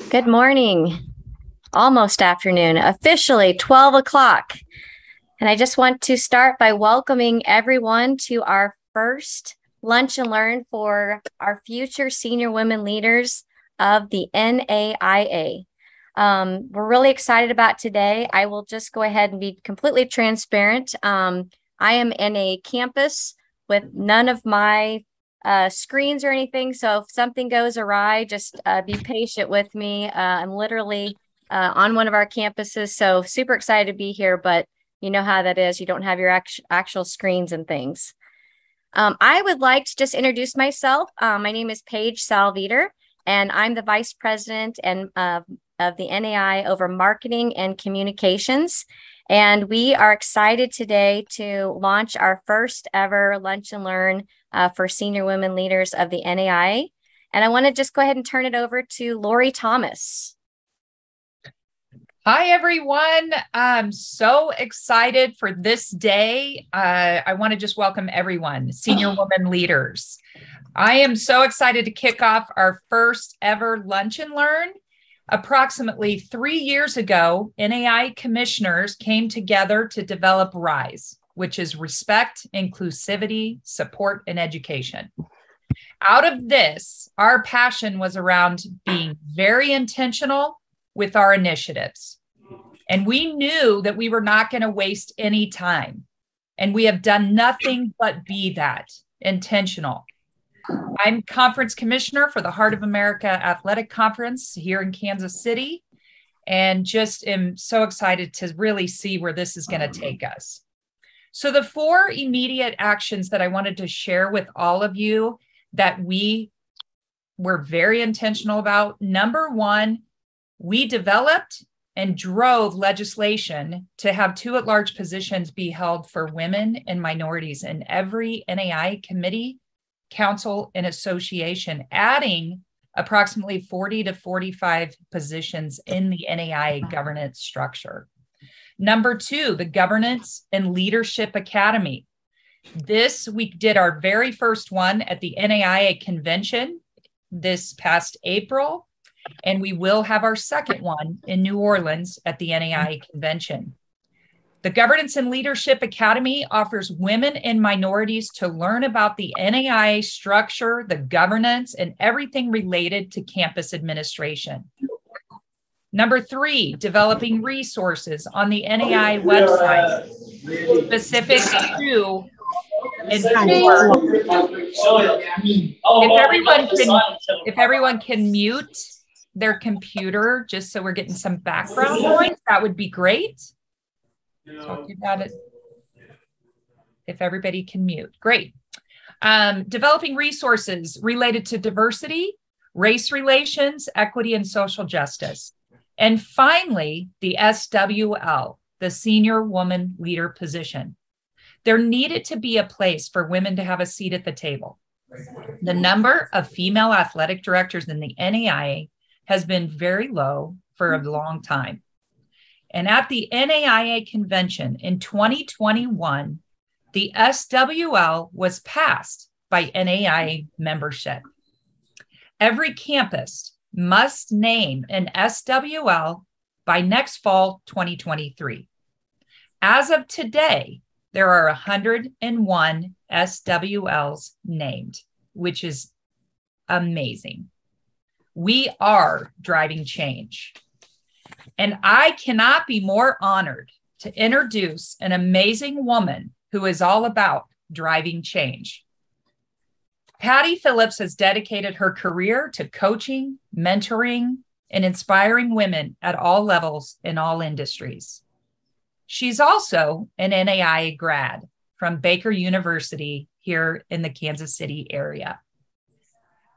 Good morning, almost afternoon, officially 12 o'clock. And I just want to start by welcoming everyone to our first Lunch and Learn for our future senior women leaders of the NAIA. We're really excited about today. I will just go ahead and be completely transparent. I am in a campus with none of my screens or anything. So if something goes awry, just be patient with me. I'm literally on one of our campuses. So super excited to be here, but you know how that is. You don't have your actual screens and things. I would like to just introduce myself. My name is Paige Salveter, and I'm the Vice President of the NAI over marketing and communications. And we are excited today to launch our first ever Lunch and Learn for senior women leaders of the NAIA. And I want to just go ahead and turn it over to Lori Thomas. Hi, everyone. I'm so excited for this day. I want to just welcome everyone, senior women leaders. I am so excited to kick off our first ever Lunch and Learn. Approximately 3 years ago, NAI commissioners came together to develop RISE, which is respect, inclusivity, support, and education. Out of this, our passion was around being very intentional with our initiatives. And we knew that we were not going to waste any time. And we have done nothing but be that, intentional. I'm conference commissioner for the Heart of America Athletic Conference here in Kansas City, and just am so excited to really see where this is going to take us. So the 4 immediate actions that I wanted to share with all of you that we were very intentional about. Number 1, we developed and drove legislation to have 2 at-large positions be held for women and minorities in every NAI committee, council, and association, adding approximately 40 to 45 positions in the NAIA governance structure. Number 2, the Governance and Leadership Academy. We did our very first one at the NAIA convention this past April, and we will have our second one in New Orleans at the NAIA convention. The Governance and Leadership Academy offers women and minorities to learn about the NAIA structure, the governance, and everything related to campus administration. Number 3, developing resources on the NAIA website specific to ensure. If everyone can mute their computer, just so we're getting some background noise, that would be great. Talking about it. If everybody can mute, great. Developing resources related to diversity, race relations, equity, and social justice. And finally, the SWL, the Senior Woman Leader position. There needed to be a place for women to have a seat at the table. The number of female athletic directors in the NAIA has been very low for a long time. And at the NAIA convention in 2021, the SWL was passed by NAIA membership. Every campus must name an SWL by next fall 2023. As of today, there are 101 SWLs named, which is amazing. We are driving change. And I cannot be more honored to introduce an amazing woman who is all about driving change. Patti Phillips has dedicated her career to coaching, mentoring, and inspiring women at all levels in all industries. She's also an NAIA grad from Baker University here in the Kansas City area.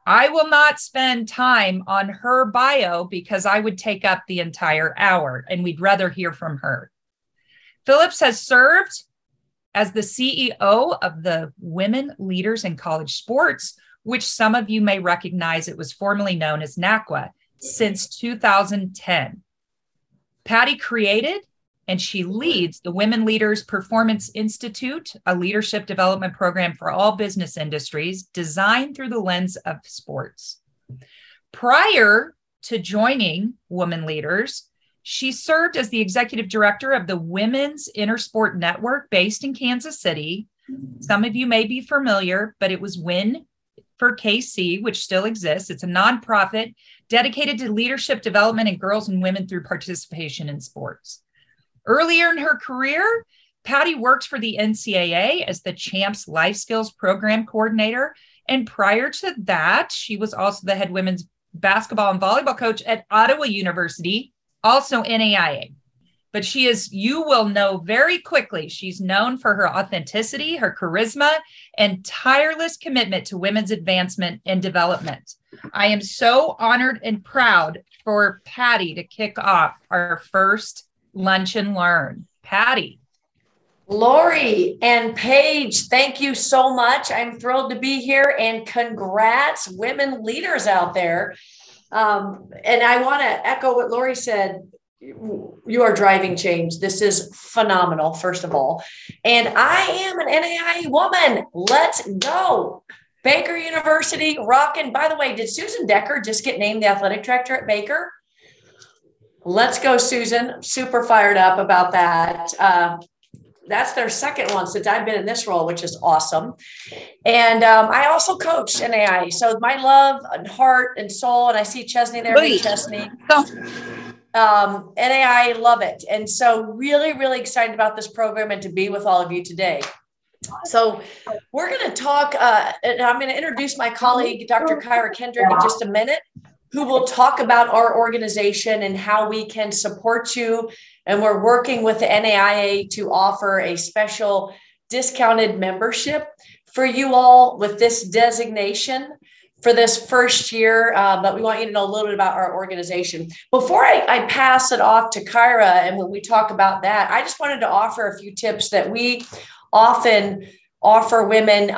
I will not spend time on her bio because I would take up the entire hour, and we'd rather hear from her. Phillips has served as the CEO of the Women Leaders in College Sports, which some of you may recognize. It was formerly known as NAIA, since 2010. Patti created and she leads the Women Leaders Performance Institute, a leadership development program for all business industries designed through the lens of sports. Prior to joining Women Leaders, she served as the executive director of the Women's Intersport Network based in Kansas City. Some of you may be familiar, but it was WIN for KC, which still exists. It's a nonprofit dedicated to leadership development in girls and women through participation in sports. Earlier in her career, Patti worked for the NCAA as the Champs Life Skills Program Coordinator. And prior to that, she was also the head women's basketball and volleyball coach at Ottawa University, also NAIA. But she is, you will know very quickly, she's known for her authenticity, her charisma, and tireless commitment to women's advancement and development. I am so honored and proud for Patti to kick off our first Lunch and Learn. Patti. Lori and Paige, thank you so much. I'm thrilled to be here, and congrats, women leaders out there. And I want to echo what Lori said. You are driving change. This is phenomenal, first of all. And I am an NAIA woman. Let's go. Baker University, rocking. By the way, did Susan Decker just get named the athletic director at Baker? Let's go, Susan. Super fired up about that. That's their second one since I've been in this role, which is awesome. And I also coach NAIA. So my love and heart and soul, and I see Chesney there. Hey, Chesney. NAIA, love it. And so really, really excited about this program and to be with all of you today. So we're going to talk, and I'm going to introduce my colleague, Dr. Kyra Kendrick, in just a minute, who will talk about our organization and how we can support you. And we're working with the NAIA to offer a special discounted membership for you all with this designation for this first year. But we want you to know a little bit about our organization. Before I pass it off to Kyra, and when we talk about that, I just wanted to offer a few tips that we often offer women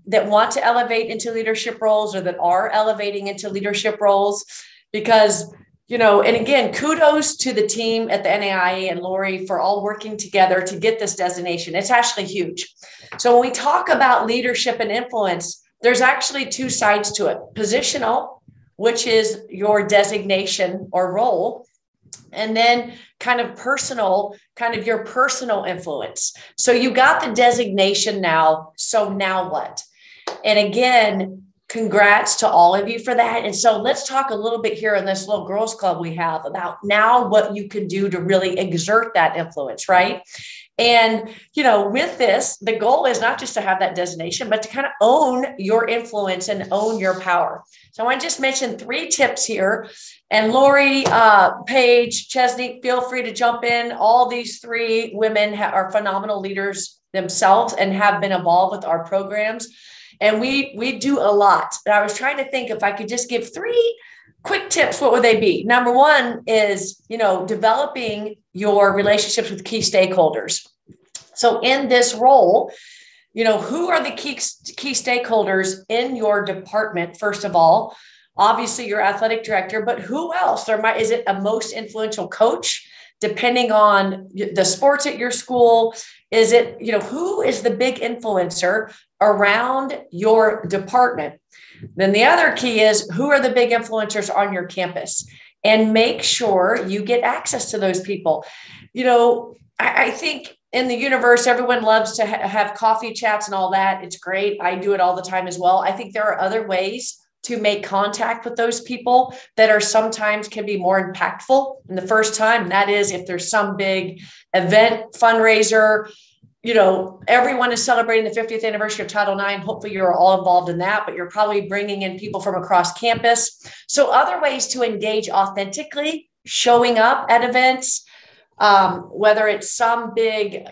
that want to elevate into leadership roles or that are elevating into leadership roles, because and again, kudos to the team at the NAIA and Lori for all working together to get this designation. It's actually huge. So when we talk about leadership and influence, there's actually two sides to it. Positional, which is your designation or role, and then kind of personal, kind of your personal influence. So you got the designation now. So now what? And again, congrats to all of you for that. And so let's talk a little bit here in this little girls club we have about now what you can do to really exert that influence, right? And, with this, the goal is not just to have that designation, but to kind of own your influence and own your power. So I want to just mention 3 tips here. And Lori, Paige, Chesney, feel free to jump in. All these 3 women are phenomenal leaders themselves and have been involved with our programs. And we do a lot. And I was trying to think if I could just give 3 quick tips, what would they be? Number 1 is, developing your relationships with key stakeholders. So in this role, who are the key stakeholders in your department? First of all, obviously your athletic director, but who else? Is it a most influential coach? Depending on the sports at your school, is it, who is the big influencer around your department? Then the other key is, who are the big influencers on your campus? And make sure you get access to those people. I think in the universe, everyone loves to have coffee chats and all that. It's great. I do it all the time as well. I think there are other ways to make contact with those people that are sometimes can be more impactful in the first time. And that is if there's some big event, fundraiser, everyone is celebrating the 50th anniversary of Title IX. Hopefully you're all involved in that, but you're probably bringing in people from across campus. So other ways to engage authentically, showing up at events, whether it's some big,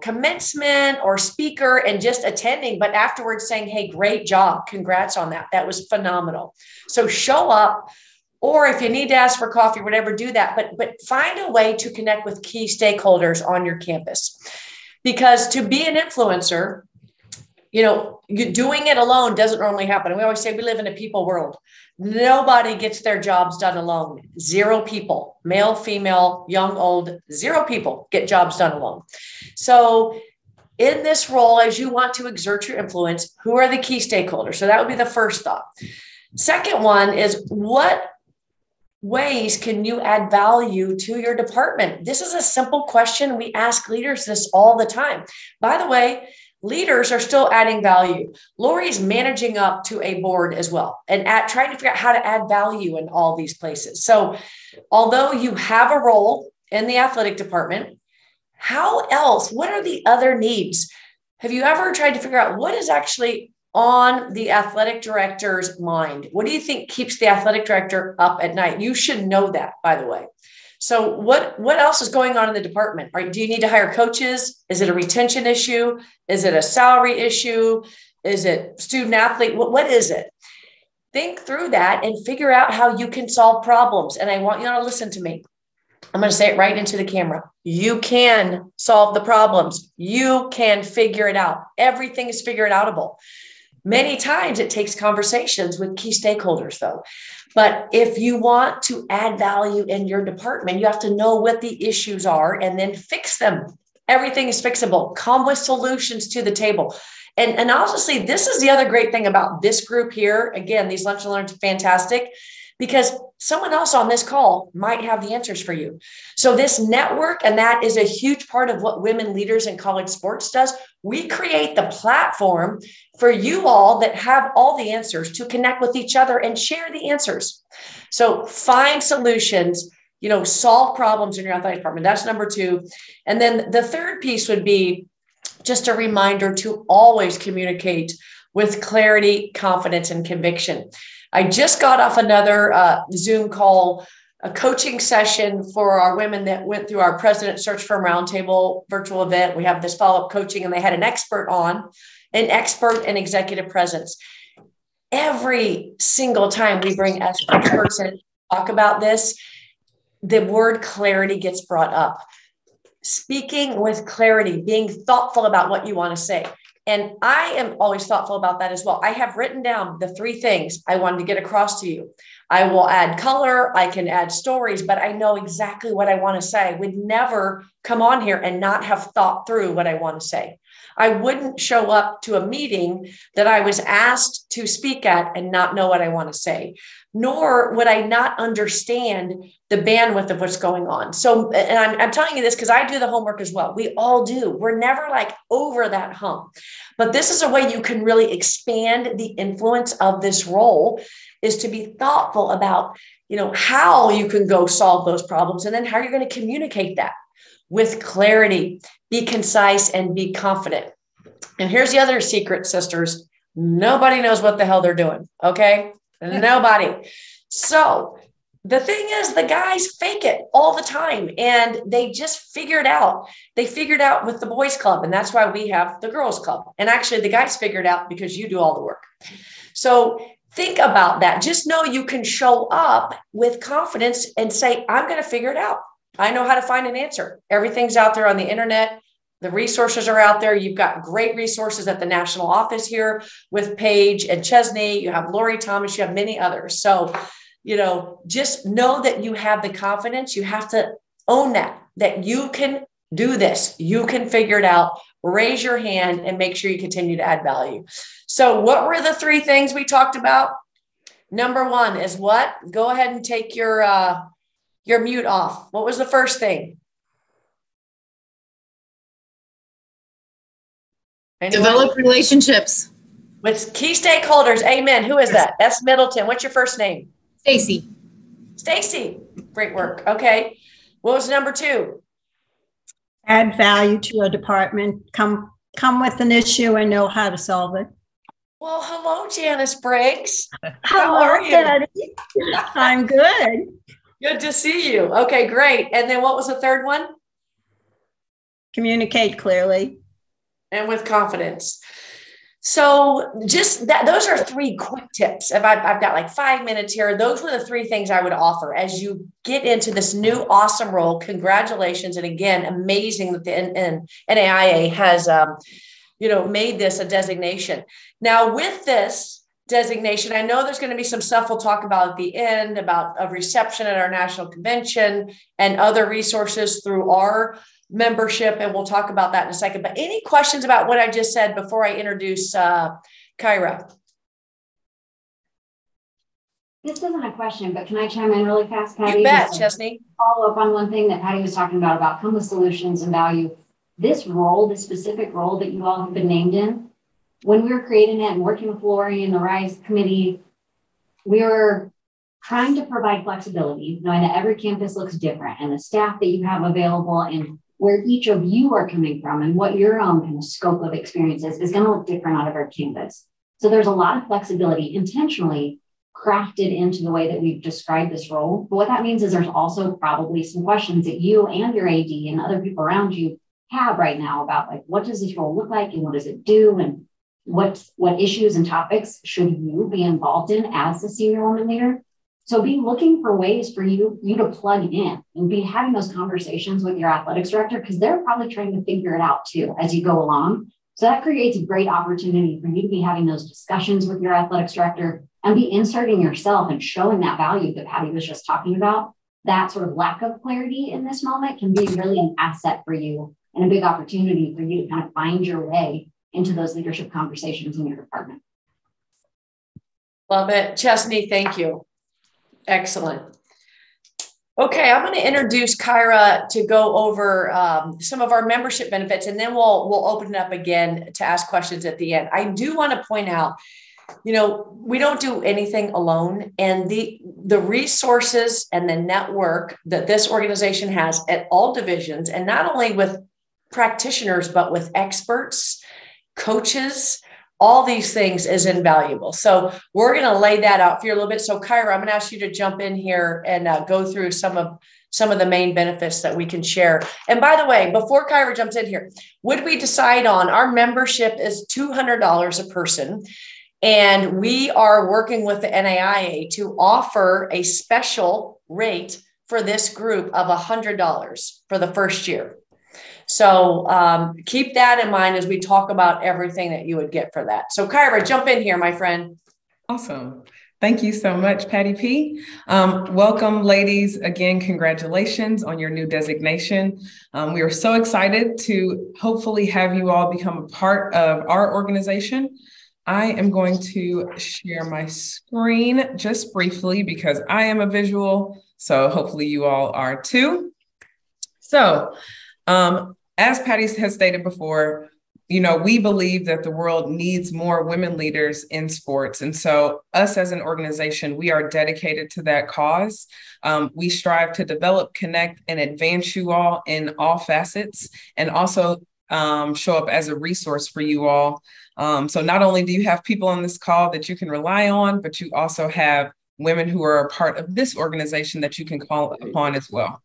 commencement or speaker and just attending, but afterwards saying, hey, great job. Congrats on that. That was phenomenal. So show up, or if you need to ask for coffee, whatever, do that, but find a way to connect with key stakeholders on your campus. Because to be an influencer, you doing it alone doesn't normally happen. And we always say we live in a people world. Nobody gets their jobs done alone. 0 people, male, female, young, old, 0 people get jobs done alone. So in this role, as you want to exert your influence, who are the key stakeholders? So that would be the first thought. Second one is, what ways can you add value to your department? This is a simple question. We ask leaders this all the time. By the way, leaders are still adding value. Lori's managing up to a board as well and trying to figure out how to add value in all these places. So although you have a role in the athletic department, how else, what are the other needs? Have you ever tried to figure out what is actually on the athletic director's mind? What do you think keeps the athletic director up at night? You should know that, by the way. So what else is going on in the department? Do you need to hire coaches? Is it a retention issue? Is it a salary issue? Is it student athlete? What is it? Think through that and figure out how you can solve problems. And I want you all to listen to me. I'm going to say it right into the camera. You can solve the problems. You can figure it out. Everything is figure it outable. Many times it takes conversations with key stakeholders, though. But if you want to add value in your department, you have to know what the issues are and then fix them. Everything is fixable. Come with solutions to the table. And honestly, this is the other great thing about this group here. Again, these Lunch and Learns are fantastic because someone else on this call might have the answers for you. So this network, and that is a huge part of what Women Leaders in College Sports does. We create the platform for you all that have all the answers to connect with each other and share the answers. So find solutions, solve problems in your athletic department. That's number 2. And then the third piece would be just a reminder to always communicate with clarity, confidence, and conviction. I just got off another Zoom call, a coaching session for our women that went through our President Search Firm Roundtable virtual event. We have this follow-up coaching, and they had an expert in executive presence. Every single time we bring experts in to talk about this, the word clarity gets brought up. Speaking with clarity, being thoughtful about what you want to say. And I am always thoughtful about that as well. I have written down the 3 things I wanted to get across to you. I will add color, I can add stories, but I know exactly what I want to say. I would never come on here and not have thought through what I want to say. I wouldn't show up to a meeting that I was asked to speak at and not know what I want to say, nor would I not understand the bandwidth of what's going on. So, and I'm telling you this because I do the homework as well. We all do. We're never over that hump. But this is a way you can really expand the influence of this role, is to be thoughtful about, how you can go solve those problems and then how you're going to communicate that with clarity, be concise, and be confident. And here's the other secret, sisters. Nobody knows what the hell they're doing. Okay. Nobody. So the thing is, the guys fake it all the time and they just figure it out. They figured out with the boys club, and that's why we have the girls club. And actually the guys figured out because you do all the work. So think about that. Just know you can show up with confidence and say, I'm going to figure it out. I know how to find an answer. Everything's out there on the internet. The resources are out there. You've got great resources at the national office here with Paige and Chesney. You have Lori Thomas. You have many others. So, just know that you have the confidence. You have to own that you can do this. You can figure it out. Raise your hand and make sure you continue to add value. So what were the 3 things we talked about? Number 1 is what? Go ahead and take your mute off. What was the first thing? Anyone? Develop relationships with key stakeholders. Amen. Who is that? That's Middleton. What's your first name? Stacy. Stacy. Great work. Okay. What was number 2? Add value to a department. Come with an issue and know how to solve it. Well, hello, Janice Briggs. How are you? Daddy. I'm good. Good to see you. Okay, great. And then what was the third one? Communicate clearly. And with confidence. So just that, those are 3 quick tips. If I've got 5 minutes here, those were the 3 things I would offer as you get into this new awesome role. Congratulations. And again, amazing that the NAIA has, made this a designation. Now with this designation, I know there's going to be some stuff we'll talk about at the end about a reception at our national convention and other resources through our membership, and we'll talk about that in a second. But any questions about what I just said before I introduce Kyra? This isn't a question, but can I chime in really fast, Patty? You bet, Chesney. Follow up on one thing that Patty was talking about come with solutions and value. This role, this specific role that you all have been named in, when we were creating it and working with Lori and the RISE committee, we were trying to provide flexibility, knowing that every campus looks different and the staff that you have available and where each of you are coming from and what your own kind of scope of experience is going to look different out of our campus. So there's a lot of flexibility intentionally crafted into the way that we've described this role. But what that means is there's also probably some questions that you and your AD and other people around you have right now about like, what does this role look like and what does it do? And what issues and topics should you be involved in as the senior woman leader? So be looking for ways for you to plug in and be having those conversations with your athletics director, because they're probably trying to figure it out too as you go along. So that creates a great opportunity for you to be having those discussions with your athletics director and be inserting yourself and showing that value that Patty was just talking about. That sort of lack of clarity in this moment can be really an asset for you and a big opportunity for you to kind of find your way into those leadership conversations in your department. Love it. Chesney, thank you. Excellent. Okay, I'm going to introduce Kyra to go over some of our membership benefits, and then we'll open it up again to ask questions at the end. I do want to point out, you know, we don't do anything alone, and the resources and the network that this organization has at all divisions, and not only with practitioners, but with experts, coaches, all these things is invaluable. So we're going to lay that out for you a little bit. So Kyra, I'm going to ask you to jump in here and go through some of the main benefits that we can share. And by the way, before Kyra jumps in here, would we decide on our membership is $200 a person. And we are working with the NAIA to offer a special rate for this group of $100 for the first year. So keep that in mind as we talk about everything that you would get for that. So Kyra, jump in here, my friend. Awesome. Thank you so much, Patty P. Welcome, ladies. Again, congratulations on your new designation. We are so excited to hopefully have you all become a part of our organization. I am going to share my screen just briefly because I am a visual, so hopefully you all are too. So, as Patty has stated before, you know, we believe that the world needs more women leaders in sports. And so us as an organization, we are dedicated to that cause. We strive to develop, connect, and advance you all in all facets, and also show up as a resource for you all. So not only do you have people on this call that you can rely on, but you also have women who are a part of this organization that you can call upon as well.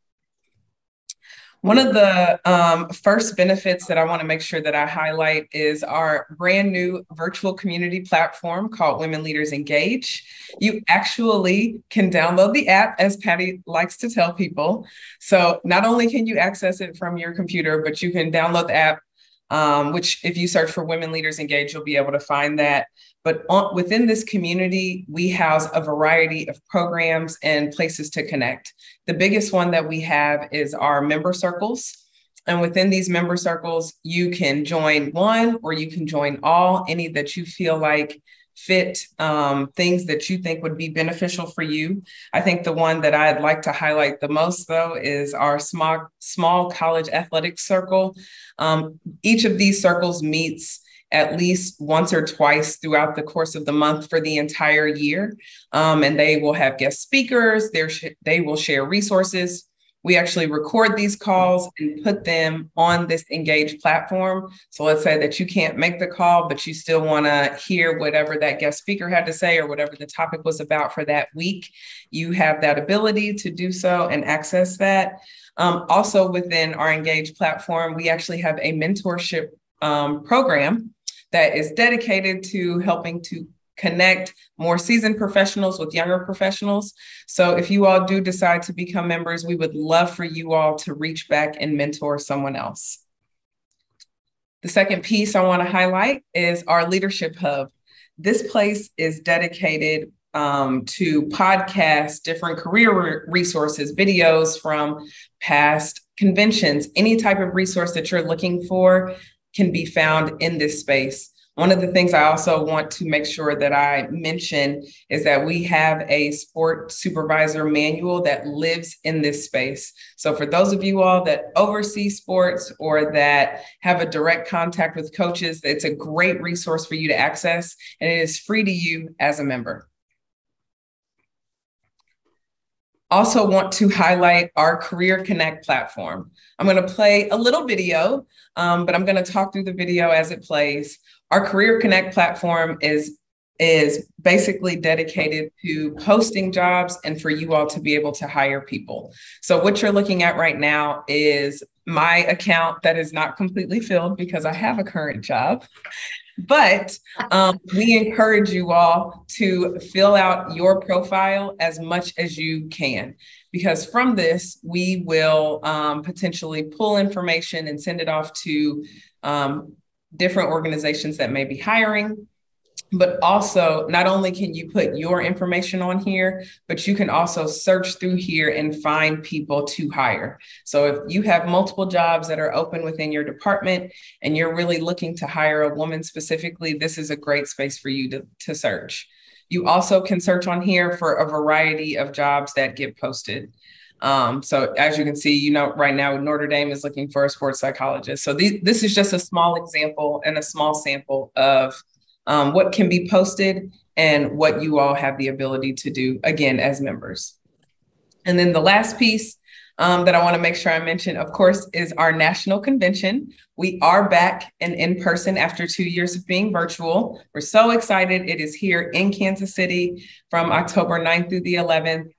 One of the first benefits that I want to make sure that I highlight is our brand new virtual community platform called Women Leaders Engage. You actually can download the app, as Patty likes to tell people. So not only can you access it from your computer, but you can download the app, which if you search for Women Leaders Engage, you'll be able to find that. But within this community, we house a variety of programs and places to connect. The biggest one that we have is our member circles. And within these member circles, you can join one or you can join all, any that you feel like fit, things that you think would be beneficial for you. I think the one that I'd like to highlight the most, though, is our small college athletics circle. Each of these circles meets at least once or twice throughout the course of the month for the entire year. And they will have guest speakers, they will share resources. We actually record these calls and put them on this Engage platform. So let's say that you can't make the call, but you still want to hear whatever that guest speaker had to say or whatever the topic was about for that week. You have that ability to do so and access that. Also within our Engage platform, we actually have a mentorship program that is dedicated to helping to connect more seasoned professionals with younger professionals. So if you all do decide to become members, we would love for you all to reach back and mentor someone else. The second piece I want to highlight is our Leadership Hub. This place is dedicated to podcasts, different career resources, videos from past conventions, any type of resource that you're looking for can be found in this space. One of the things I also want to make sure that I mention is that we have a sport supervisor manual that lives in this space. So for those of you all that oversee sports or that have a direct contact with coaches, it's a great resource for you to access, and it is free to you as a member. Also want to highlight our Career Connect platform. I'm going to play a little video, but I'm going to talk through the video as it plays. Our Career Connect platform is basically dedicated to posting jobs and for you all to be able to hire people. So what you're looking at right now is my account that is not completely filled because I have a current job. But we encourage you all to fill out your profile as much as you can, because from this, we will potentially pull information and send it off to different organizations that may be hiring. But also, not only can you put your information on here, but you can also search through here and find people to hire. So if you have multiple jobs that are open within your department and you're really looking to hire a woman specifically, this is a great space for you to search. You also can search on here for a variety of jobs that get posted. So as you can see, you know, right now Notre Dame is looking for a sports psychologist. So this is just a small example and a small sample of what can be posted and what you all have the ability to do, again, as members. And then the last piece that I want to make sure I mention, of course, is our national convention. We are back and in person after 2 years of being virtual. We're so excited. It is here in Kansas City from October 9th through the 11th.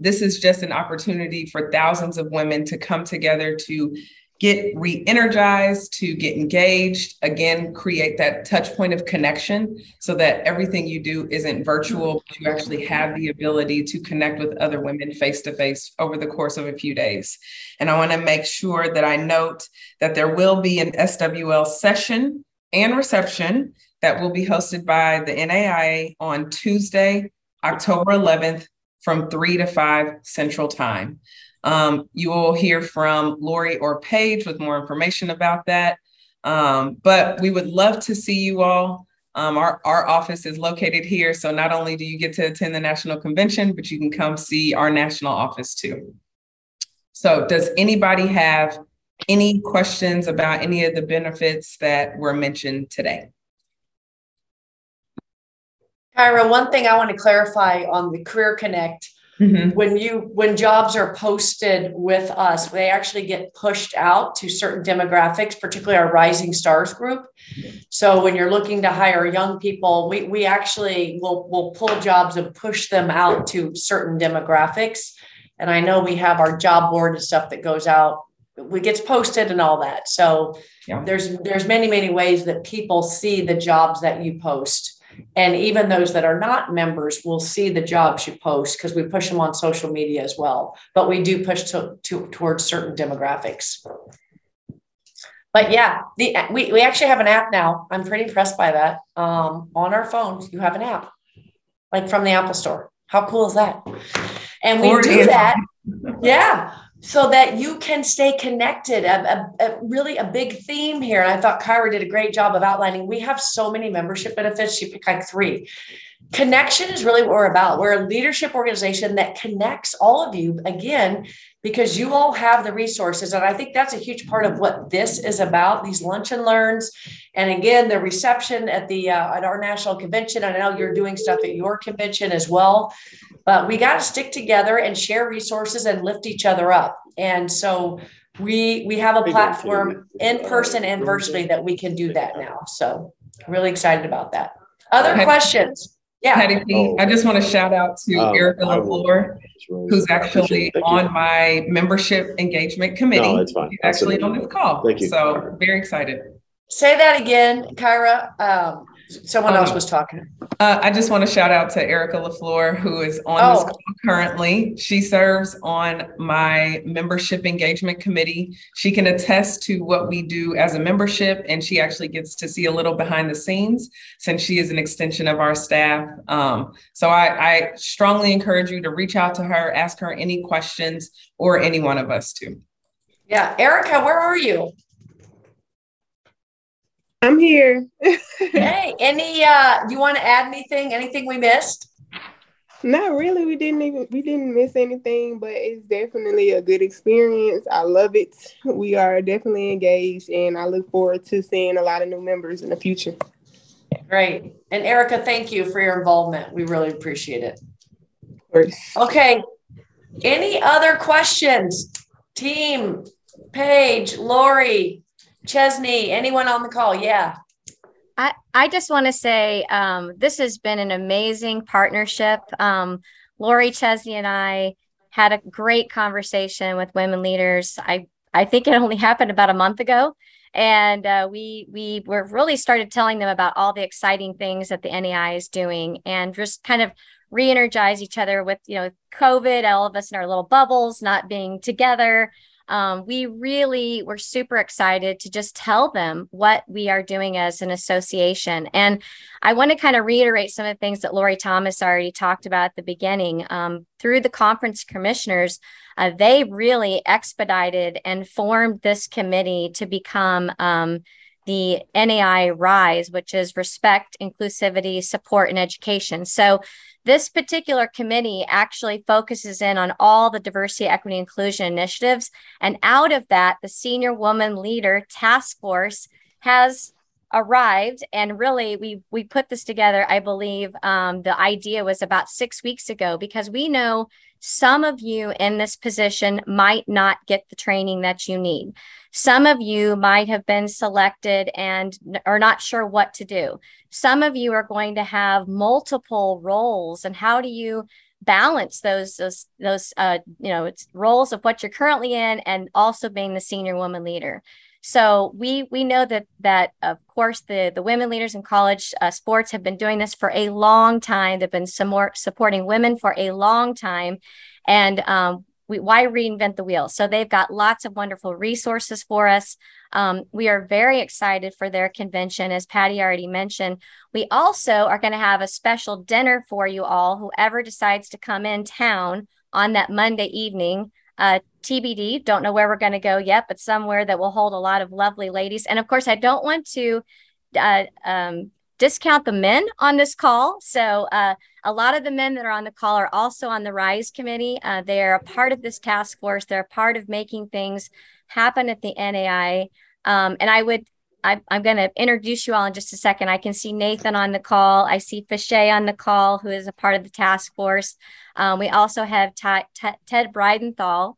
This is just an opportunity for thousands of women to come together to get re-energized, to get engaged, again, create that touch point of connection so that everything you do isn't virtual, but you actually have the ability to connect with other women face-to-face over the course of a few days. And I wanna make sure that I note that there will be an SWL session and reception that will be hosted by the NAIA on Tuesday, October 11th from 3 to 5 Central Time. You will hear from Lori or Paige with more information about that. But we would love to see you all. Our office is located here. So not only do you get to attend the national convention, but you can come see our national office too. So does anybody have any questions about any of the benefits that were mentioned today? Kyra, one thing I want to clarify on the Career Connect. When jobs are posted with us, they actually get pushed out to certain demographics, particularly our Rising Stars group. So when you're looking to hire young people, we actually will pull jobs and push them out to certain demographics. And I know we have our job board and stuff that goes out, it gets posted and all that. So yeah, there's many ways that people see the jobs that you post. And even those that are not members will see the jobs you post because we push them on social media as well. But we do push towards certain demographics. But yeah, we actually have an app now. I'm pretty impressed by that. On our phones, you have an app, like from the Apple Store. How cool is that? And we do that. Yeah. So that you can stay connected. Really a big theme here. And I thought Kyra did a great job of outlining. We have so many membership benefits. She picked like 3. Connection is really what we're about. We're a leadership organization that connects all of you, again, because you all have the resources. And I think that's a huge part of what this is about, these lunch and learns. And again, the reception at our national convention. I know you're doing stuff at your convention as well. But we got to stick together and share resources and lift each other up. And so we have a platform in person and virtually that we can do that now. So really excited about that. Other questions? Yeah. Patti P, I just want to shout out to Erica LaFleur, who's actually on my membership engagement committee. No, it's fine. She's actually on this call. Thank you. So very excited. Say that again, Kyra. Someone else was talking. I just want to shout out to Erica LaFleur, who is on this call currently. She serves on my membership engagement committee. She can attest to what we do as a membership, and she actually gets to see a little behind the scenes since she is an extension of our staff. So I strongly encourage you to reach out to her, ask her any questions, or any one of us too. Yeah. Erica, where are you? I'm here. Hey, you want to add anything we missed? Not really. We didn't miss anything, but it's definitely a good experience. I love it. We are definitely engaged, and I look forward to seeing a lot of new members in the future. Great. And Erica, thank you for your involvement. We really appreciate it. Of course. Okay. Any other questions? Team, Paige, Lori, Chesney, anyone on the call? Yeah. I just want to say this has been an amazing partnership. Lori, Chesney, and I had a great conversation with women leaders. I think it only happened about a month ago. And we were really started telling them about all the exciting things that the NAIA is doing and just kind of re-energize each other with, COVID, all of us in our little bubbles, not being together. We really were super excited to just tell them what we are doing as an association. And I want to kind of reiterate some of the things that Lori Thomas already talked about at the beginning. Through the conference commissioners, they really expedited and formed this committee to become the NAIA RISE, which is Respect, Inclusivity, Support, and Education. So this particular committee actually focuses in on all the diversity, equity, inclusion initiatives. And out of that, the Senior Woman Leader Task Force has arrived. And really, we put this together, I believe the idea was about 6 weeks ago, because we know some of you in this position might not get the training that you need. Some of you might have been selected and are not sure what to do. Some of you are going to have multiple roles, and how do you balance those roles of what you're currently in and also being the senior woman leader? So we know that of course the women leaders in college sports have been doing this for a long time. They've been supporting women for a long time, and why reinvent the wheel? So they've got lots of wonderful resources for us. We are very excited for their convention. As Patti already mentioned, we also are going to have a special dinner for you all, whoever decides to come in town on that Monday evening. TBD, don't know where we're going to go yet, but somewhere that will hold a lot of lovely ladies. And of course, I don't want to discount the men on this call. So a lot of the men that are on the call are also on the RISE committee. They are a part of this task force. They're a part of making things happen at the NAIA. And I'm going to introduce you all in just a second. I can see Nathan on the call. I see Fichet on the call, who is a part of the task force. We also have Ted Breidenthal.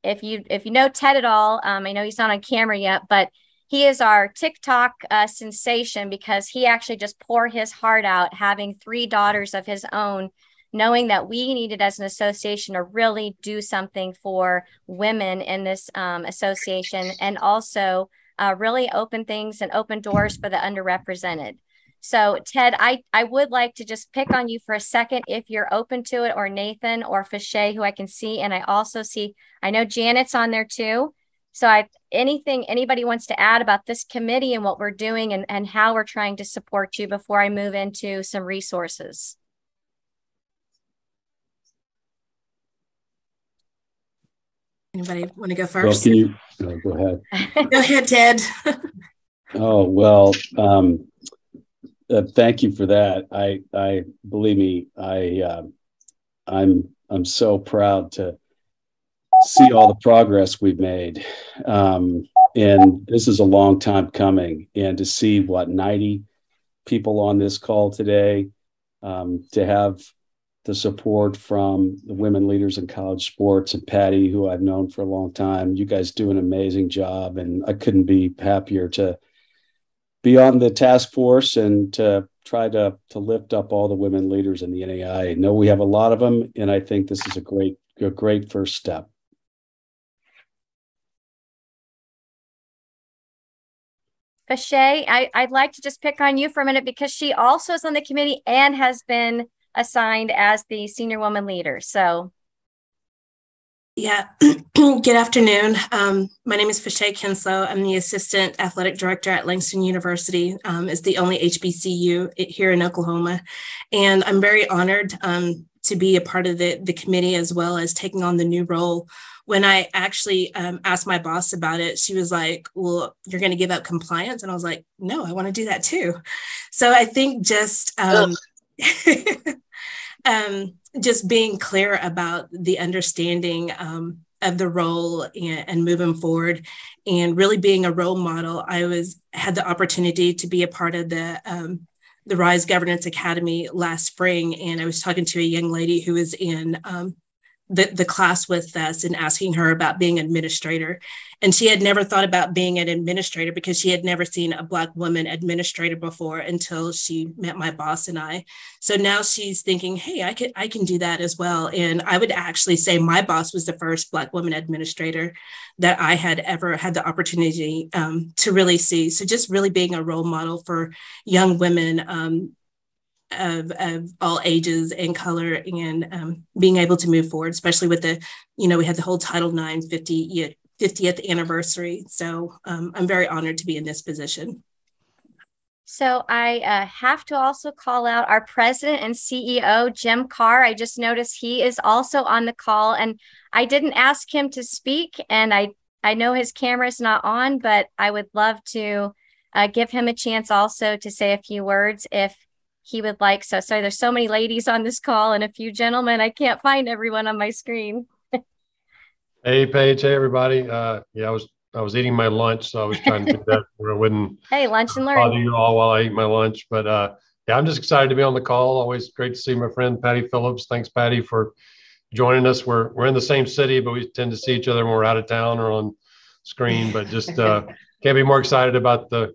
If you know Ted at all, I know he's not on camera yet, but he is our TikTok sensation, because he actually just poured his heart out, having 3 daughters of his own, knowing that we needed as an association to really do something for women in this association, and also really open things and open doors for the underrepresented. So Ted, I would like to just pick on you for a second if you're open to it, or Nathan or Fichet, who I can see. And I also see, I know Janet's on there too. So anything anybody wants to add about this committee and what we're doing and how we're trying to support you before I move into some resources. Anybody want to go first? Well, can you go ahead? Go ahead, Ted. Oh, well, thank you for that. I believe me, I'm so proud to see all the progress we've made. And this is a long time coming. And to see 90 people on this call today, to have the support from the women leaders in college sports and Patti, who I've known for a long time. You guys do an amazing job, and I couldn't be happier to be on the task force and to try to lift up all the women leaders in the NAIA. I know we have a lot of them, and I think this is a great first step. Fichet, I'd like to just pick on you for a minute, because she also is on the committee and has been assigned as the senior woman leader. So Yeah, good afternoon. My name is Fashay Kinslow. I'm the Assistant Athletic Director at Langston University. It's the only HBCU here in Oklahoma. And I'm very honored to be a part of the committee as well as taking on the new role. When I actually asked my boss about it, she was like, well, you're going to give up compliance? And I was like, no, I want to do that too. So I think just just being clear about the understanding of the role and moving forward and really being a role model. I had the opportunity to be a part of the Rise Governance Academy last spring. And I was talking to a young lady who was in the class with us and asking her about being an administrator. And she had never thought about being an administrator because she had never seen a Black woman administrator before until she met my boss and I. So now she's thinking, hey, I can do that as well. And I would actually say my boss was the first Black woman administrator that I had ever had the opportunity to really see. So just really being a role model for young women of all ages and color and being able to move forward, especially with we had the whole Title IX 50th anniversary. So I'm very honored to be in this position. So I have to also call out our president and CEO, Jim Carr. I just noticed he is also on the call, and I didn't ask him to speak, and I know his camera is not on, but I would love to give him a chance also to say a few words if he would like. So sorry, there's so many ladies on this call and a few gentlemen. I can't find everyone on my screen. Hey, Paige. Hey, everybody. Yeah, I was eating my lunch, so I was trying to do that where I wouldn't lunch and learn. bother you all while I eat my lunch. But yeah, I'm just excited to be on the call. Always great to see my friend Patti Phillips. Thanks, Patti, for joining us. We're in the same city, but we tend to see each other when we're out of town or on screen. But just can't be more excited about the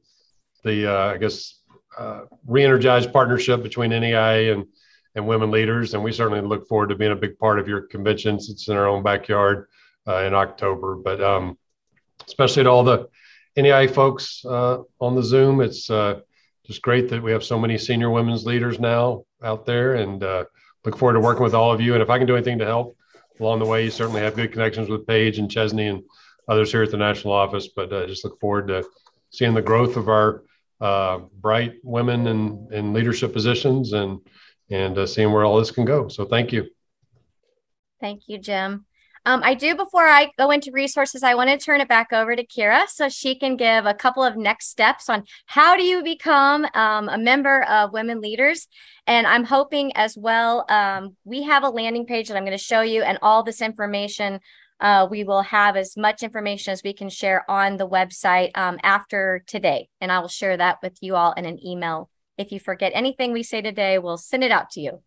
I guess re-energized partnership between NAIA and women leaders. And we certainly look forward to being a big part of your convention. It's in our own backyard in October. But especially to all the NAIA folks on the Zoom, it's just great that we have so many senior women's leaders now out there, and look forward to working with all of you. And if I can do anything to help along the way, you certainly have good connections with Paige and Chesney and others here at the national office. But just look forward to seeing the growth of our bright women in leadership positions and seeing where all this can go. So thank you. Thank you, Jim. Before I go into resources, I want to turn it back over to Kira so she can give a couple of next steps on how do you become a member of Women Leaders. And I'm hoping as well, we have a landing page that I'm going to show you, and all this information, we will have as much information as we can share on the website after today. And I will share that with you all in an email. If you forget anything we say today, we'll send it out to you.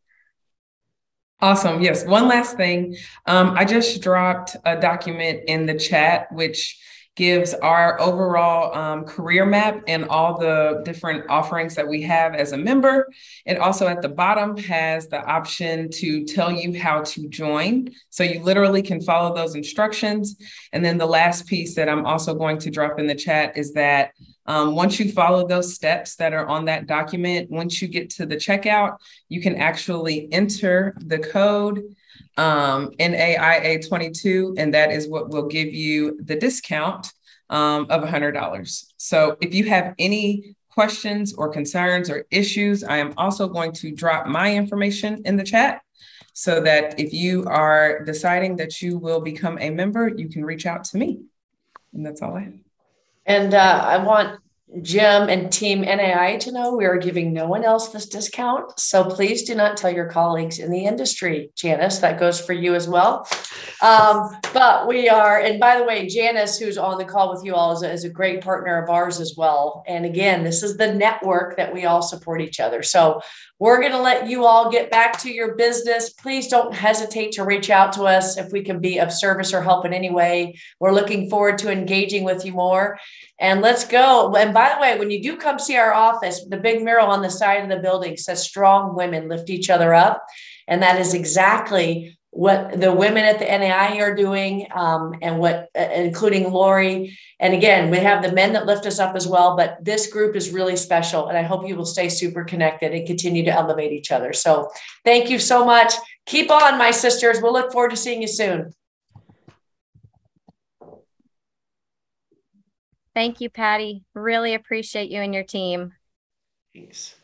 Awesome. Yes. One last thing. I just dropped a document in the chat, which gives our overall career map and all the different offerings that we have as a member. It also at the bottom has the option to tell you how to join. So you literally can follow those instructions. And then the last piece that I'm also going to drop in the chat is that once you follow those steps that are on that document, once you get to the checkout, you can actually enter the code NAIA 22, and that is what will give you the discount of $100. So if you have any questions or concerns or issues, I am also going to drop my information in the chat so that if you are deciding that you will become a member, you can reach out to me. And that's all I have. And I want Jim and Team NAIA to know we are giving no one else this discount. So please do not tell your colleagues in the industry. Janice, that goes for you as well. But we are, and by the way, Janice, who's on the call with you all, is a great partner of ours as well. And again, this is the network that we all support each other. So we're going to let you all get back to your business. Please don't hesitate to reach out to us if we can be of service or help in any way. We're looking forward to engaging with you more. And let's go. And by the way, when you do come see our office, the big mural on the side of the building says "Strong Women Lift Each Other Up." And that is exactly what the women at the NAIA are doing, and what, including Lori. And again, we have the men that lift us up as well, but this group is really special. And I hope you will stay super connected and continue to elevate each other. So thank you so much. Keep on, my sisters. We'll look forward to seeing you soon. Thank you, Patti. Really appreciate you and your team. Thanks.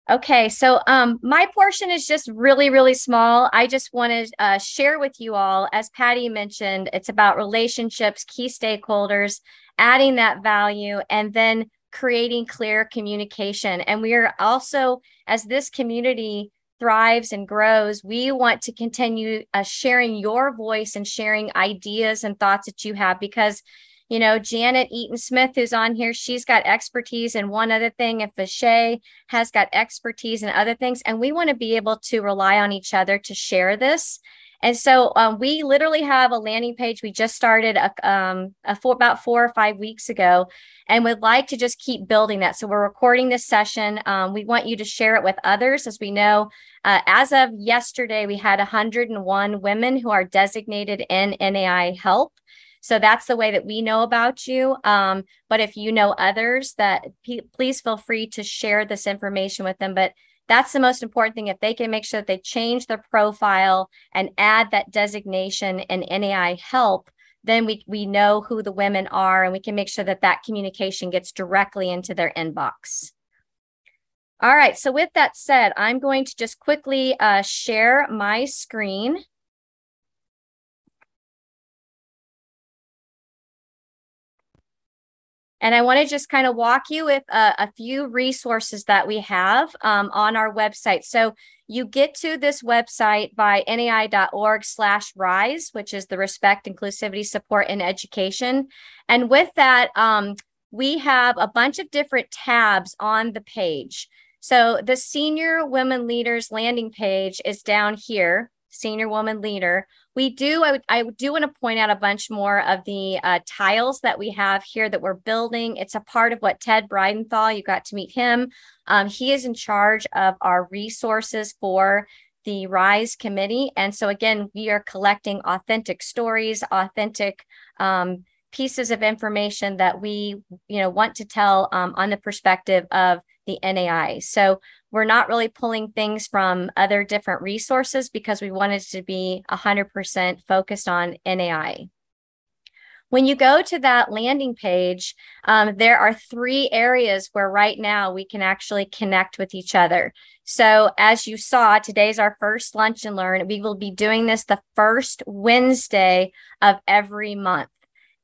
Okay, so my portion is just really, really small. I just want to share with you all, as Patti mentioned, it's about relationships, key stakeholders, adding that value, and then creating clear communication. And we are also, as this community thrives and grows, we want to continue sharing your voice and sharing ideas and thoughts that you have, because you know, Janet Eaton-Smith, who's on here, she's got expertise in one other thing. If Vishay has got expertise in other things, and we want to be able to rely on each other to share this. And so we literally have a landing page. We just started about 4 or 5 weeks ago, and would like to just keep building that. So we're recording this session. We want you to share it with others. As we know, as of yesterday, we had 101 women who are designated in NAIA help. So that's the way that we know about you. But if you know others, that please feel free to share this information with them. But that's the most important thing. If they can make sure that they change their profile and add that designation in NAIA help, then we know who the women are, and we can make sure that that communication gets directly into their inbox. All right. So with that said, I'm going to just quickly share my screen. And I want to just kind of walk you with a few resources that we have on our website. So you get to this website by nai.org/rise, which is the Respect, Inclusivity, Support, and Education. And with that, we have a bunch of different tabs on the page. So the Senior Women Leaders landing page is down here, Senior Woman Leader. I do want to point out a bunch more of the tiles that we have here that we're building. It's a part of what Ted Bridenthal, you got to meet him. He is in charge of our resources for the RISE committee. And so again, we are collecting authentic stories, authentic pieces of information that we want to tell on the perspective of the NAIA. So we're not really pulling things from other different resources because we wanted to be 100% focused on NAIA. When you go to that landing page, there are 3 areas where right now we can actually connect with each other. So as you saw, today's our first Lunch and Learn. We will be doing this the first Wednesday of every month.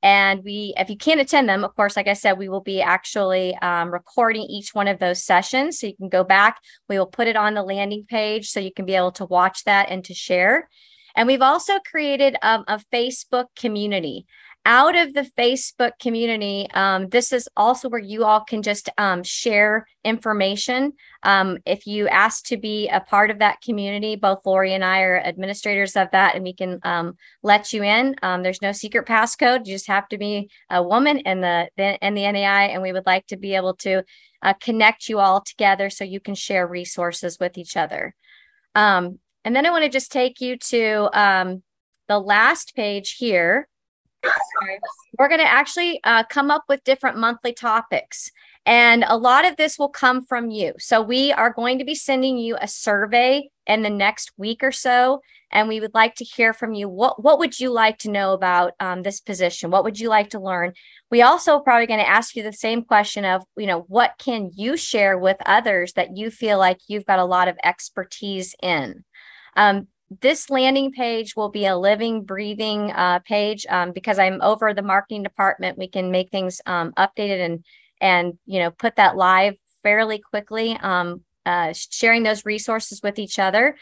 And if you can't attend them, of course, like I said, we will be actually recording each one of those sessions. So you can go back. We will put it on the landing page so you can be able to watch that and to share. And we've also created a Facebook community. Out of the Facebook community, this is also where you all can just share information. If you ask to be a part of that community, both Lori and I are administrators of that, and we can let you in. There's no secret passcode. You just have to be a woman in the NAIA, and we would like to be able to connect you all together so you can share resources with each other. And then I want to just take you to the last page here. We're going to actually come up with different monthly topics, and a lot of this will come from you. So we are going to be sending you a survey in the next week or so, and we would like to hear from you. What would you like to know about this position? What would you like to learn? We also are probably going to ask you the same question of, what can you share with others that you feel like you've got a lot of expertise in? This landing page will be a living, breathing page because I'm over the marketing department. We can make things updated and put that live fairly quickly, sharing those resources with each other.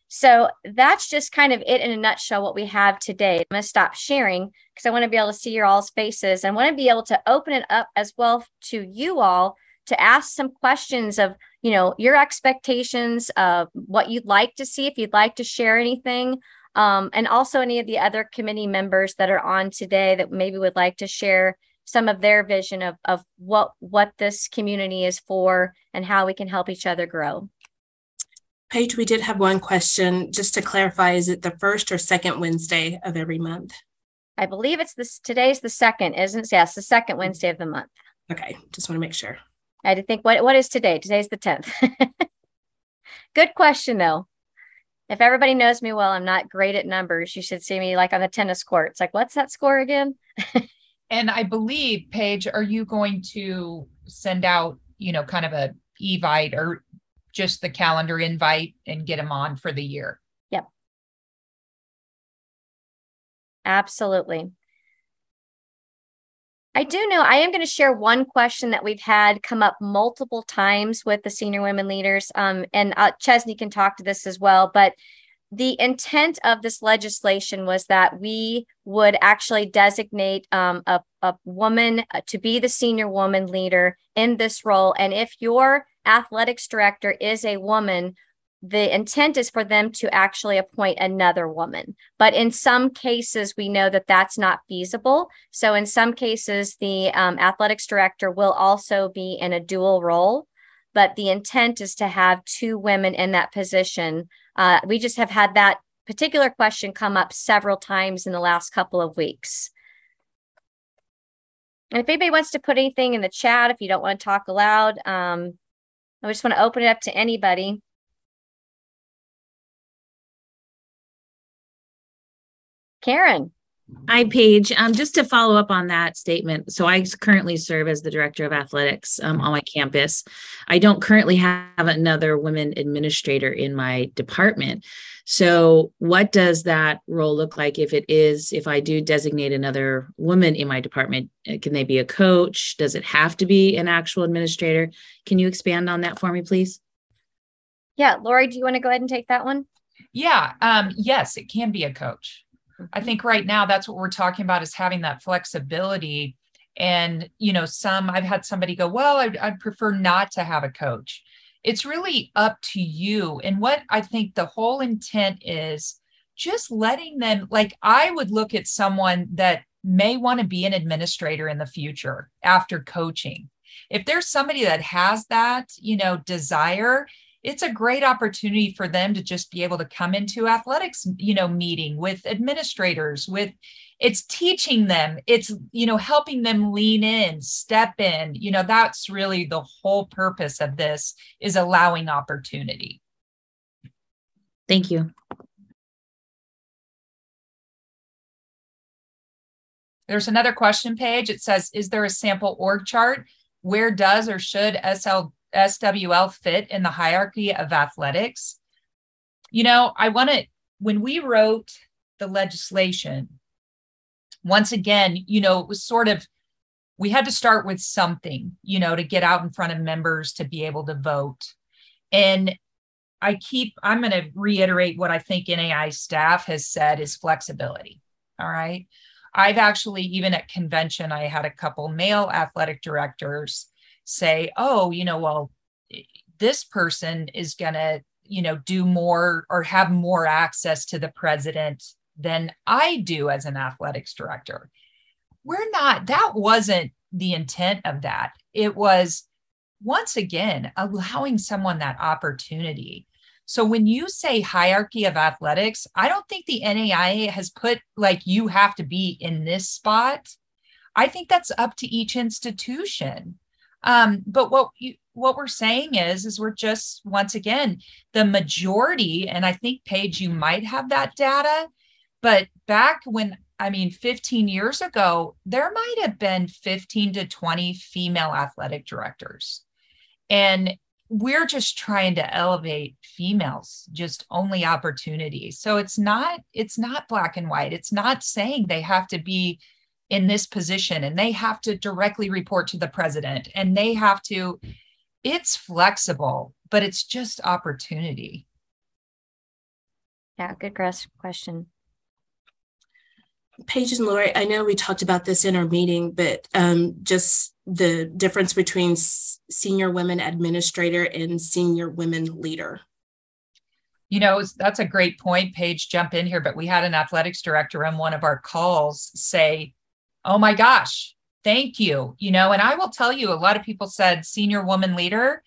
So that's just kind of it in a nutshell, what we have today. I'm going to stop sharing because I want to be able to see your all's faces and want to be able to open it up as well to you all to ask some questions of, your expectations of what you'd like to see, if you'd like to share anything, and also any of the other committee members that are on today that maybe would like to share some of their vision of what this community is for and how we can help each other grow. Paige, we did have one question. Just to clarify, is it the first or second Wednesday of every month? I believe today's the second, isn't it? Yes, the second Wednesday of the month. Okay, just want to make sure. I had to think, what is today? Today's the 10th. Good question, though. If everybody knows me well, I'm not great at numbers. You should see me like on the tennis court. It's like, what's that score again? And I believe, Paige, are you going to send out, kind of a evite or just the calendar invite and get them on for the year? Yep. Absolutely. I do know I am going to share one question that we've had come up multiple times with the senior women leaders. And Chesney can talk to this as well, but the intent of this legislation was that we would actually designate a woman to be the senior woman leader in this role. And if your athletics director is a woman, the intent is for them to actually appoint another woman. But in some cases, we know that that's not feasible. So in some cases, the athletics director will also be in a dual role. But the intent is to have 2 women in that position. We just have had that particular question come up several times in the last couple of weeks. And if anybody wants to put anything in the chat, if you don't want to talk aloud, I just want to open it up to anybody. Karen. Hi, Paige. Just to follow up on that statement. So I currently serve as the director of athletics on my campus. I don't currently have another women administrator in my department. So what does that role look like if I do designate another woman in my department? Can they be a coach? Does it have to be an actual administrator? Can you expand on that for me, please? Yeah. Lori, do you want to go ahead and take that one? Yeah. Yes, it can be a coach. I think right now that's what we're talking about, is having that flexibility. And, I've had somebody go, well, I'd prefer not to have a coach. It's really up to you. And what I think the whole intent is just letting them, like, I would look at someone that may want to be an administrator in the future after coaching. If there's somebody that has that, desire, it's a great opportunity for them to just be able to come into athletics, meeting with administrators, it's teaching them, it's, helping them lean in, step in, that's really the whole purpose of this, is allowing opportunity. Thank you. There's another question, Paige. It says, is there a sample org chart? Where does or should SWL fit in the hierarchy of athletics? When we wrote the legislation, once again, it was sort of, we had to start with something, to get out in front of members to be able to vote. And I'm going to reiterate what I think NAIA staff has said is flexibility. All right. I've actually, even at convention, I had a couple male athletic directors say, oh, well, this person is going to, do more or have more access to the president than I do as an athletics director. That wasn't the intent of that. It was, once again, allowing someone that opportunity. So when you say hierarchy of athletics, I don't think the NAIA has put like, you have to be in this spot. I think that's up to each institution. But what we're saying is we're just, once again, the majority, and I think, Paige, you might have that data, but back when, 15 years ago, there might have been 15 to 20 female athletic directors. And we're just trying to elevate females, just only opportunities. So it's not black and white. It's not saying they have to be in this position and they have to directly report to the president and they have to, it's flexible, but it's just opportunity. Yeah, good question. Paige and Lori, I know we talked about this in our meeting, but just the difference between senior women administrator and senior women leader. That's a great point, Paige, jump in here, but we had an athletics director on one of our calls say, oh my gosh, thank you. And I will tell you, a lot of people said senior woman leader.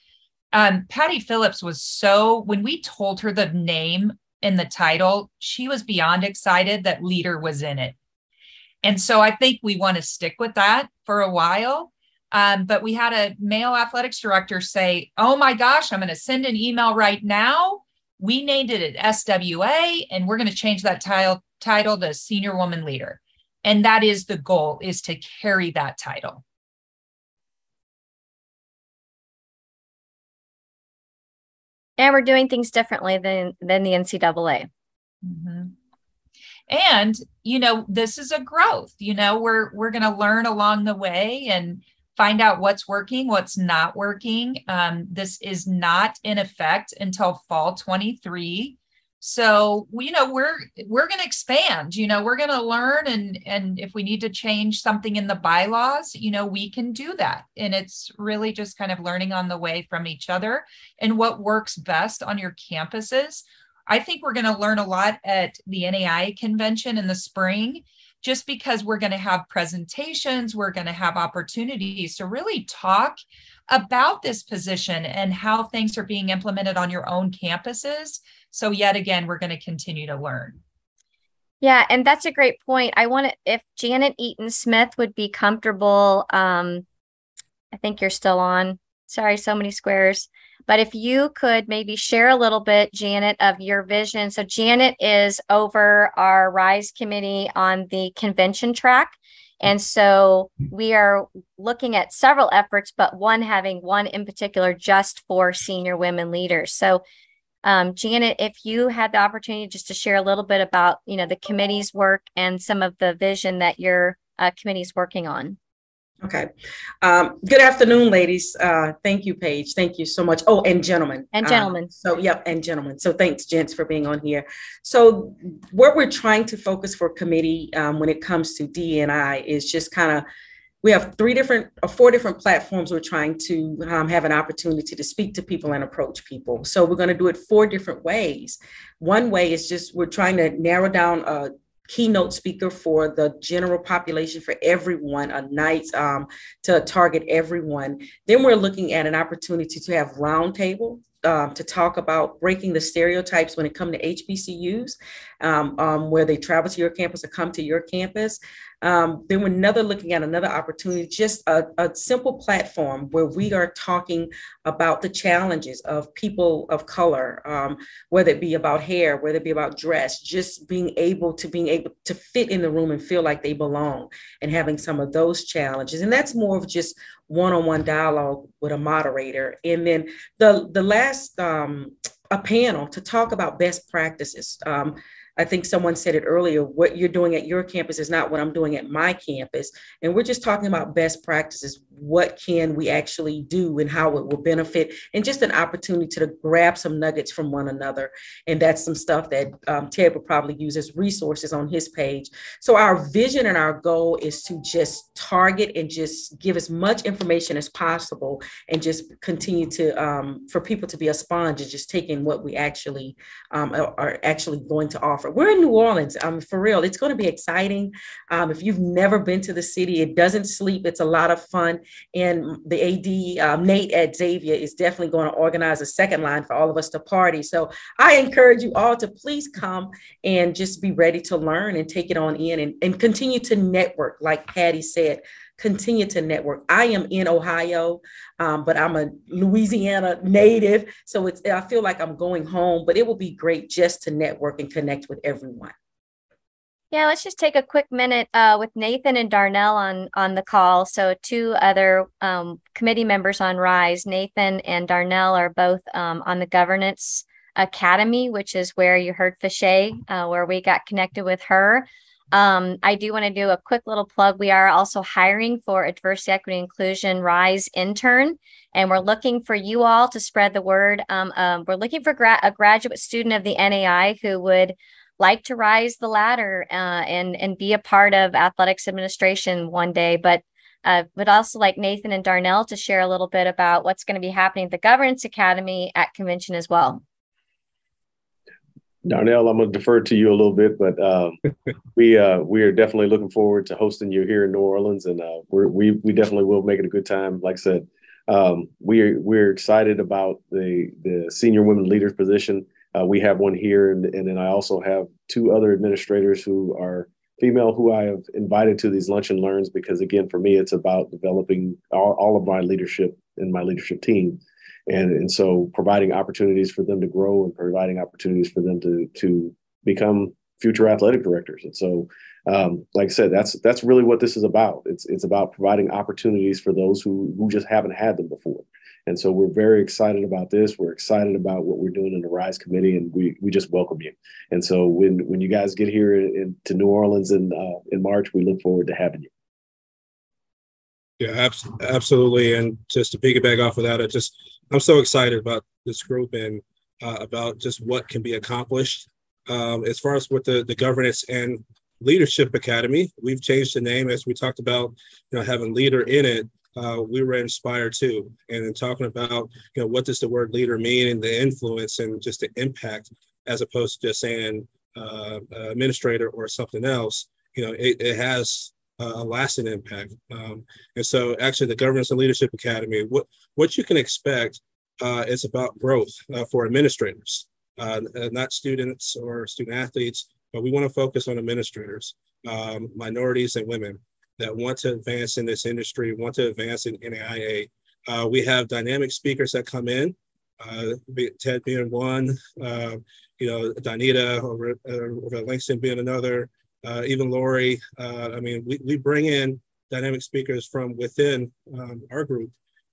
Patti Phillips was when we told her the name and the title, she was beyond excited that leader was in it. And so I think we want to stick with that for a while. But we had a male athletics director say, oh my gosh, I'm going to send an email right now. We named it at SWA and we're going to change that title to senior woman leader. And that is the goal, is to carry that title. And we're doing things differently than the NCAA. Mm-hmm. And, you know, this is a growth, you know, we're going to learn along the way and find out what's working, what's not working. This is not in effect until fall 23. So, you know, we're going to expand, you know, we're going to learn, and if we need to change something in the bylaws, you know, we can do that. And it's really just kind of learning on the way from each other and what works best on your campuses. I think we're going to learn a lot at the NAIA convention in the spring, just because we're going to have presentations, we're going to have opportunities to really talk about this position and how things are being implemented on your own campuses. So yet again, we're going to continue to learn. Yeah, and that's a great point. I want to, if Janet Eaton-Smith would be comfortable, I think you're still on. Sorry, so many squares. But if you could maybe share a little bit, Janet, of your vision. So Janet is over our RISE committee on the convention track. And so we are looking at several efforts, but having one in particular just for senior women leaders. So Janet, if you had the opportunity just to share a little bit about, you know, the committee's work and some of the vision that your committee is working on. Okay. Good afternoon, ladies. Thank you, Paige. Thank you so much. Oh, and gentlemen. And gentlemen. And gentlemen. So thanks, gents, for being on here. So what we're trying to focus for committee when it comes to DE&I is just kind of, we have 4 different platforms we're trying to have an opportunity to speak to people and approach people. So we're going to do it 4 different ways. One way is just, we're trying to narrow down a keynote speaker for the general population, for everyone, a night to target everyone. Then we're looking at an opportunity to have roundtable to talk about breaking the stereotypes when it comes to HBCUs, where they travel to your campus or come to your campus. Then we're looking at another opportunity, just a simple platform where we are talking about the challenges of people of color, whether it be about hair, whether it be about dress, just being able to fit in the room and feel like they belong, and having some of those challenges. And that's more of just one-on-one dialogue with a moderator. And then the last, a panel to talk about best practices. I think someone said it earlier, what you're doing at your campus is not what I'm doing at my campus. And we're just talking about best practices. What can we actually do and how it will benefit, and just an opportunity to grab some nuggets from one another. And that's some stuff that Ted will probably use as resources on his page. So our vision and our goal is to just target and just give as much information as possible, and just continue to, for people to be a sponge and just taking what we actually are actually going to offer. We're in New Orleans, for real. It's going to be exciting. If you've never been to the city, it doesn't sleep. It's a lot of fun. And the AD, Nate at Xavier, is definitely going to organize a second line for all of us to party. So I encourage you all to please come and just be ready to learn and take it on in, and continue to network. Like Patty said, continue to network. I am in Ohio, but I'm a Louisiana native. So I feel like I'm going home, but it will be great just to network and connect with everyone. Yeah, let's just take a quick minute with Nathan and Darnell on the call. So 2 other committee members on RISE. Nathan and Darnell are both on the Governance Academy, which is where you heard Fache, where we got connected with her. I do want to do a quick little plug. We are also hiring for a diversity, equity, inclusion RISE intern, and we're looking for you all to spread the word. We're looking for a graduate student of the NAIA who would like to rise the ladder and be a part of athletics administration one day, but also like Nathan and Darnell to share a little bit about what's going to be happening at the Governance Academy at convention as well. Darnell, I'm going to defer to you a little bit, but we are definitely looking forward to hosting you here in New Orleans, and we definitely will make it a good time. Like I said, we're excited about the senior women leaders position. We have one here, and then I also have 2 other administrators who are female who I have invited to these lunch and learns, because again, for me, it's about developing all of my leadership and my leadership team. And so providing opportunities for them to grow and providing opportunities for them to become future athletic directors. And so like I said, that's really what this is about. It's about providing opportunities for those who just haven't had them before. And so we're very excited about this. We're excited about what we're doing in the RISE committee, and we just welcome you. And so when you guys get here to New Orleans in March, we look forward to having you. Yeah, absolutely. And just to piggyback off of that, I'm so excited about this group and about just what can be accomplished. As far as with the Governance and Leadership Academy, we've changed the name as we talked about, having leader in it. We were inspired too. And in talking about, what does the word leader mean and the influence and just the impact, as opposed to just saying administrator or something else, it has a lasting impact. And so actually the Governance and Leadership Academy, what you can expect is about growth for administrators, not students or student athletes, but we want to focus on administrators, minorities and women that want to advance in this industry, want to advance in NAIA. We have dynamic speakers that come in, Ted being one, Donita over Langston being another, even Lori. We bring in dynamic speakers from within our group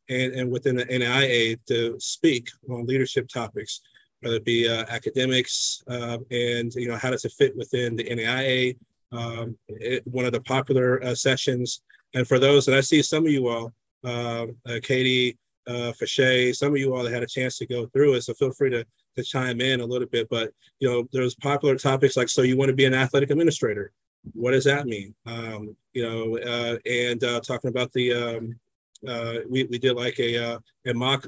and within the NAIA to speak on leadership topics, whether it be academics and how does it fit within the NAIA, one of the popular sessions. And for those, and I see some of you all, Katie, Fache, some of you all that had a chance to go through it, so feel free to chime in a little bit. But there's popular topics like, so you want to be an athletic administrator, what does that mean? And talking about the we did like a mock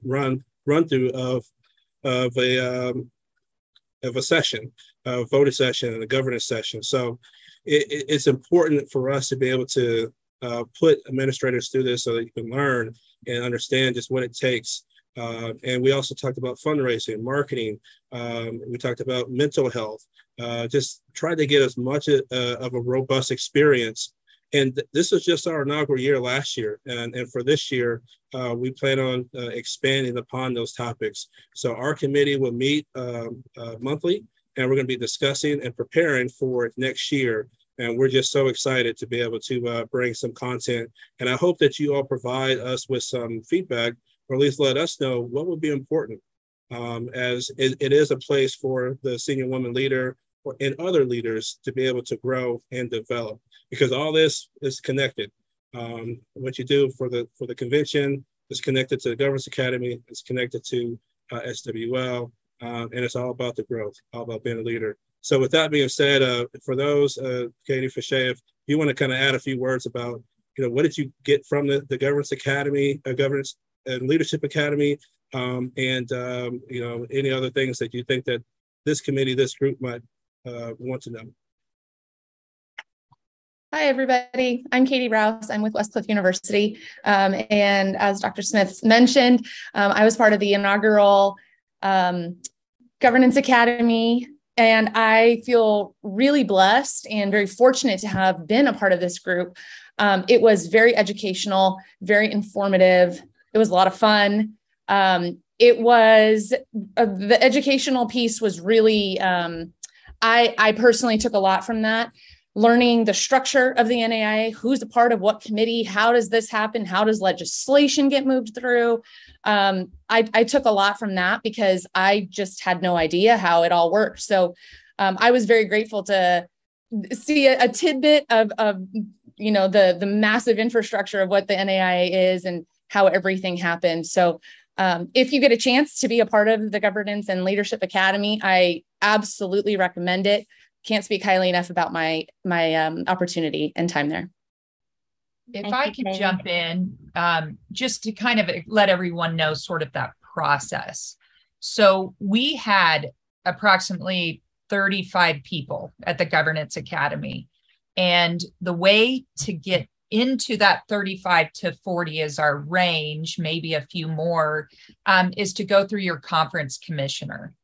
run through of a session, a voting session and a governance session. So it's important for us to be able to put administrators through this so that you can learn and understand just what it takes. And we also talked about fundraising, marketing. We talked about mental health, just try to get as much of a robust experience. And this was just our inaugural year last year. And for this year, we plan on expanding upon those topics. So our committee will meet monthly, and we're going to be discussing and preparing for next year. And we're just so excited to be able to bring some content. And I hope that you all provide us with some feedback, or at least let us know what would be important, as it is a place for the senior woman leader and other leaders to be able to grow and develop, because all this is connected. What you do for the convention is connected to the Governance Academy, it's connected to SWL, and it's all about the growth, all about being a leader. So with that being said, for those, Katie, Fache, if you want to kind of add a few words about, what did you get from the Governance Academy, Governance and Leadership Academy, and any other things that you think that this committee, this group might want to know. Hi, everybody. I'm Katie Rouse. I'm with Westcliff University. And as Dr. Smith mentioned, I was part of the inaugural Governance Academy. And I feel really blessed and very fortunate to have been a part of this group. It was very educational, very informative. It was a lot of fun. It was, the educational piece was really, I personally took a lot from that, learning the structure of the NAIA, who's a part of what committee, how does this happen, how does legislation get moved through. I took a lot from that because I just had no idea how it all worked. So I was very grateful to see a tidbit of the massive infrastructure of what the NAIA is and how everything happened. So if you get a chance to be a part of the Governance and Leadership Academy, I absolutely recommend it. Can't speak highly enough about my opportunity and time there. If I could jump in, just to kind of let everyone know sort of that process. So we had approximately 35 people at the Governance Academy. And the way to get into that 35 to 40 is our range, maybe a few more, is to go through your conference commissioner.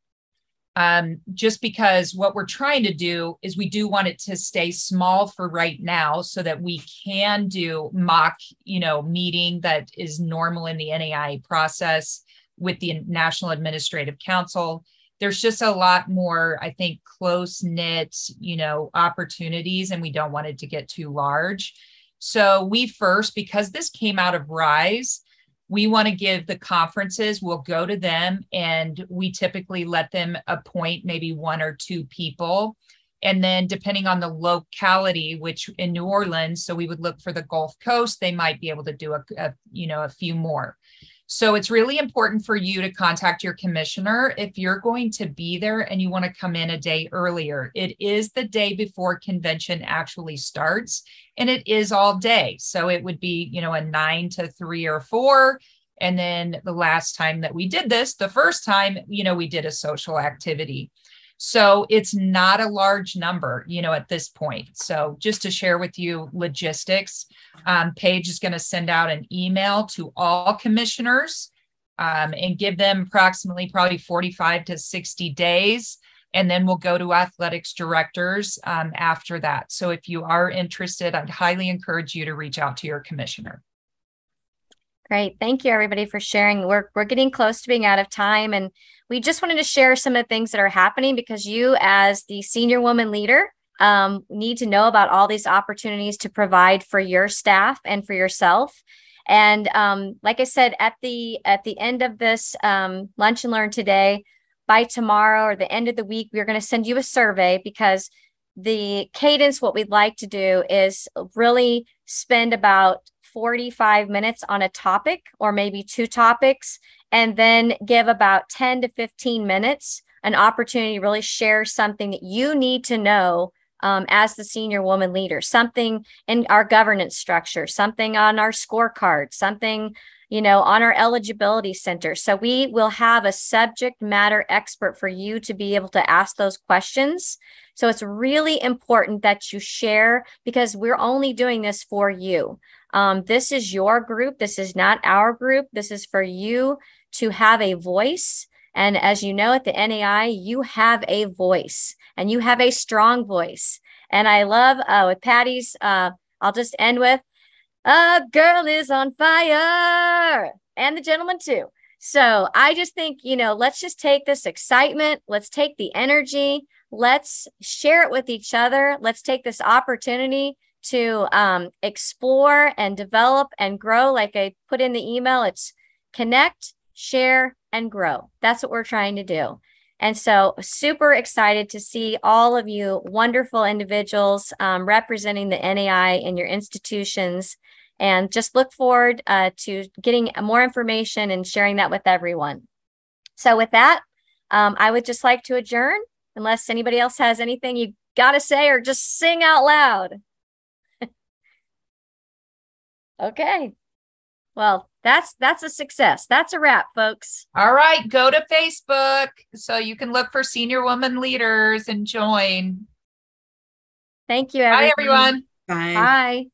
Just because what we're trying to do is we do want it to stay small for right now so that we can do mock, meeting that is normal in the NAIA process with the National Administrative Council. there's just a lot more, I think, close knit, opportunities, and we don't want it to get too large. So we first, because this came out of RISE, we want to give the conferences, we'll go to them, and we typically let them appoint maybe 1 or 2 people. And then depending on the locality, which in New Orleans, so we would look for the Gulf Coast, they might be able to do a few more. So it's really important for you to contact your commissioner if you're going to be there and you want to come in a day earlier. It is the day before convention actually starts, and it is all day. So it would be, a 9 to 3 or 4. And then the last time that we did this, the first time, we did a social activity. So it's not a large number, at this point. So just to share with you logistics, Paige is going to send out an email to all commissioners and give them approximately probably 45 to 60 days. And then we'll go to athletics directors after that. So if you are interested, I'd highly encourage you to reach out to your commissioner. Great. Thank you, everybody, for sharing. We're getting close to being out of time, and we just wanted to share some of the things that are happening because you, as the senior woman leader, need to know about all these opportunities to provide for your staff and for yourself. And like I said, at the end of this Lunch and Learn today, by tomorrow or the end of the week, we're going to send you a survey because the cadence, what we'd like to do is really spend about 45 minutes on a topic or maybe 2 topics, and then give about 10 to 15 minutes an opportunity to really share something that you need to know as the senior woman leader, something in our governance structure, something on our scorecard, something, on our eligibility center. So we will have a subject matter expert for you to be able to ask those questions. So it's really important that you share because we're only doing this for you. This is your group. This is not our group. This is for you to have a voice. And as you know, at the NAIA, you have a voice and you have a strong voice. And I love with Patty's, I'll just end with, a girl is on fire, and the gentleman too. So I just think, let's just take this excitement. Let's take the energy. Let's share it with each other. Let's take this opportunity to explore and develop and grow. Like I put in the email, it's connect, share, and grow. That's what we're trying to do. And so super excited to see all of you wonderful individuals representing the NAIA in your institutions, and just look forward to getting more information and sharing that with everyone. So with that, I would just like to adjourn unless anybody else has anything you got to say or just sing out loud. Okay. Well, that's a success. That's a wrap, folks. All right. Go to Facebook so you can look for Senior Woman Leaders and join. Thank you, everyone. Bye, everyone. Bye. Bye.